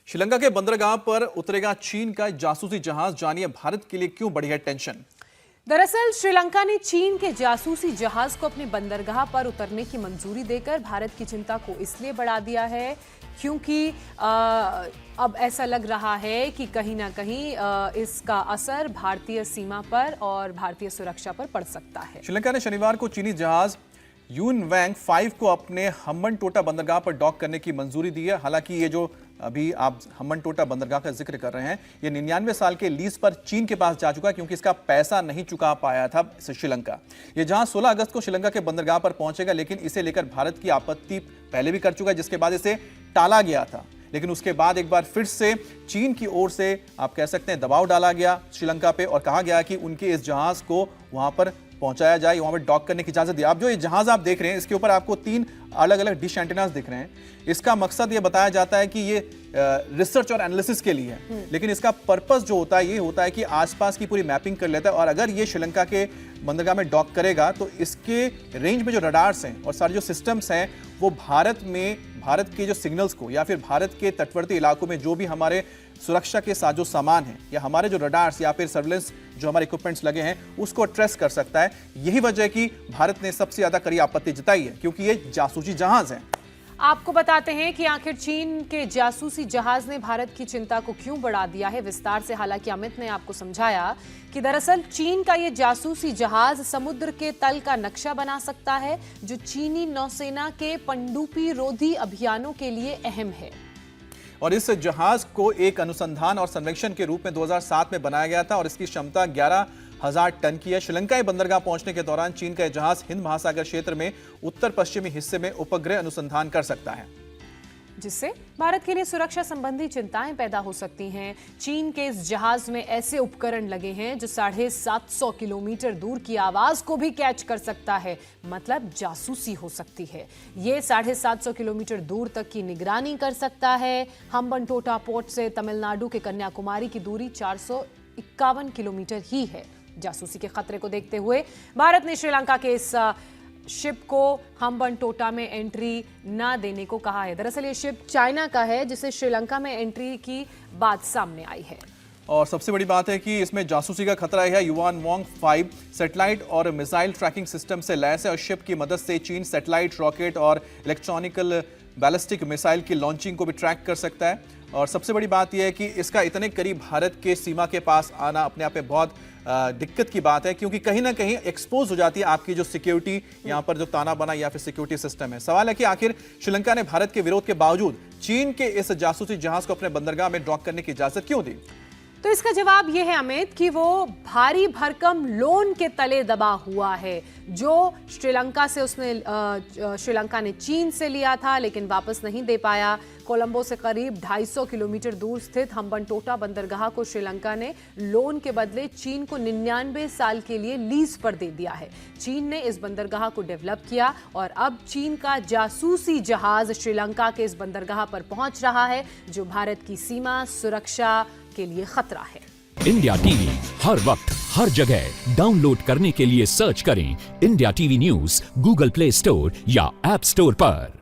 श्रीलंका के बंदरगाह पर उतरेगा चीन का जासूसी जहाज। जानिए भारत के लिए क्यों बढ़ी है टेंशन। दरअसल श्रीलंका ने चीन के जासूसी जहाज को अपने बंदरगाह पर उतरने की मंजूरी देकर भारत की चिंता को इसलिए बढ़ा दिया है क्योंकि अब ऐसा लग रहा है कि कहीं ना कहीं इसका असर भारतीय सीमा पर और भारतीय सुरक्षा पर पड़ सकता है। श्रीलंका ने शनिवार को चीनी जहाज यून वैंग 5 को अपने हम्बनटोटा बंदरगाह पर डॉक करने की मंजूरी दी है। हालांकि ये जो अभी आप हम्बनटोटा बंदरगाह का जिक्र कर रहे हैं, ये 99 साल के लीज पर चीन के पास जा चुका है क्योंकि इसका पैसा नहीं चुका पाया था श्रीलंका। ये जहाज 16 अगस्त को श्रीलंका के बंदरगाह पर पहुंचेगा, लेकिन इसे लेकर भारत की आपत्ति पहले भी कर चुका है, जिसके बाद इसे टाला गया था। लेकिन उसके बाद एक बार फिर से चीन की ओर से आप कह सकते हैं दबाव डाला गया श्रीलंका पे और कहा गया कि उनके इस जहाज को वहां पर पहुंचाया जाए, वहां पर डॉक करने की इजाजत दी। आप जो ये जहाज आप देख रहे हैं, इसके ऊपर आपको 3 अलग अलग डिश एंटेनास दिख रहे हैं। इसका मकसद ये बताया जाता है कि ये रिसर्च और एनालिसिस के लिए है, लेकिन इसका पर्पस जो होता है ये होता है कि आसपास की पूरी मैपिंग कर लेता है और अगर ये श्रीलंका के बंदरगाह में डॉक करेगा तो इसके रेंज में जो रडार्स हैं और सारे जो सिस्टम्स हैं वो भारत के जो सिग्नल्स को या फिर भारत के तटवर्ती इलाकों में जो भी हमारे सुरक्षा के साथ जो सामान है या हमारे जो रडार्स या फिर सर्विलेंस जो हमारे इक्विपमेंट्स लगे हैं उसको ट्रेस कर सकता है। यही वजह है कि भारत ने सबसे ज्यादा कड़ी आपत्ति जताई है क्योंकि ये जासूसी जहाज है। आपको बताते हैं कि आखिर चीन के जासूसी जहाज ने भारत की चिंता को क्यों बढ़ा दिया है विस्तार से। हालांकि अमित ने आपको समझाया कि दरअसल चीन का ये जासूसी जहाज समुद्र के तल का नक्शा बना सकता है, जो चीनी नौसेना के पनडुब्बी रोधी अभियानों के लिए अहम है। और इस जहाज को एक अनुसंधान और सर्वेक्षण के रूप में 2007 में बनाया गया था और इसकी क्षमता 11,000 टन की है। श्रीलंकाई बंदरगाह पहुंचने के दौरान चीन का यह जहाज हिंद महासागर क्षेत्र में उत्तर पश्चिमी हिस्से में उपग्रह अनुसंधान कर सकता है, जिससे भारत के लिए सुरक्षा संबंधी चिंताएं पैदा हो सकती हैं। चीन के इस जहाज में ऐसे उपकरण लगे हैं जो 750 किलोमीटर दूर की आवाज को भी कैच कर सकता है, मतलब जासूसी हो सकती है। ये 750 किलोमीटर दूर तक की निगरानी कर सकता है। हम्बनटोटा पोर्ट से तमिलनाडु के कन्याकुमारी की दूरी 451 किलोमीटर ही है। जासूसी के खतरे को देखते हुए भारत ने श्रीलंका के इस शिप को हम्बनटोटा में एंट्री ना देने को कहा है। दरअसल ये शिप चाइना का है जिसे श्रीलंका में एंट्री की बात सामने आई है। और सबसे बड़ी बात है कि इसमें जासूसी का खतरा है। युआन वांग 5 सैटेलाइट और मिसाइल ट्रैकिंग सिस्टम से लैस है और शिप की मदद से चीन सैटेलाइट, रॉकेट और इलेक्ट्रॉनिकल बैलिस्टिक मिसाइल की लॉन्चिंग को भी ट्रैक कर सकता है। और सबसे बड़ी बात यह है कि इसका इतने करीब भारत के सीमा के पास आना अपने आप में बहुत दिक्कत की बात है क्योंकि कहीं ना कहीं एक्सपोज हो जाती है आपकी जो सिक्योरिटी यहाँ पर जो ताना बना या फिर सिक्योरिटी सिस्टम है। सवाल है कि आखिर श्रीलंका ने भारत के विरोध के बावजूद चीन के इस जासूसी जहाज को अपने बंदरगाह में डॉक करने की इजाजत क्यों दी? तो इसका जवाब यह है अमित कि वो भारी भरकम लोन के तले दबा हुआ है जो श्रीलंका ने चीन से लिया था लेकिन वापस नहीं दे पाया। कोलंबो से करीब 250 किलोमीटर दूर स्थित हम्बनटोटा बंदरगाह को श्रीलंका ने लोन के बदले चीन को 99 साल के लिए लीज पर दे दिया है। चीन ने इस बंदरगाह को डेवलप किया और अब चीन का जासूसी जहाज श्रीलंका के इस बंदरगाह पर पहुंच रहा है जो भारत की सीमा सुरक्षा के लिए खतरा है। इंडिया टीवी हर वक्त हर जगह डाउनलोड करने के लिए सर्च करें India TV news Google play store या ऐप स्टोर पर।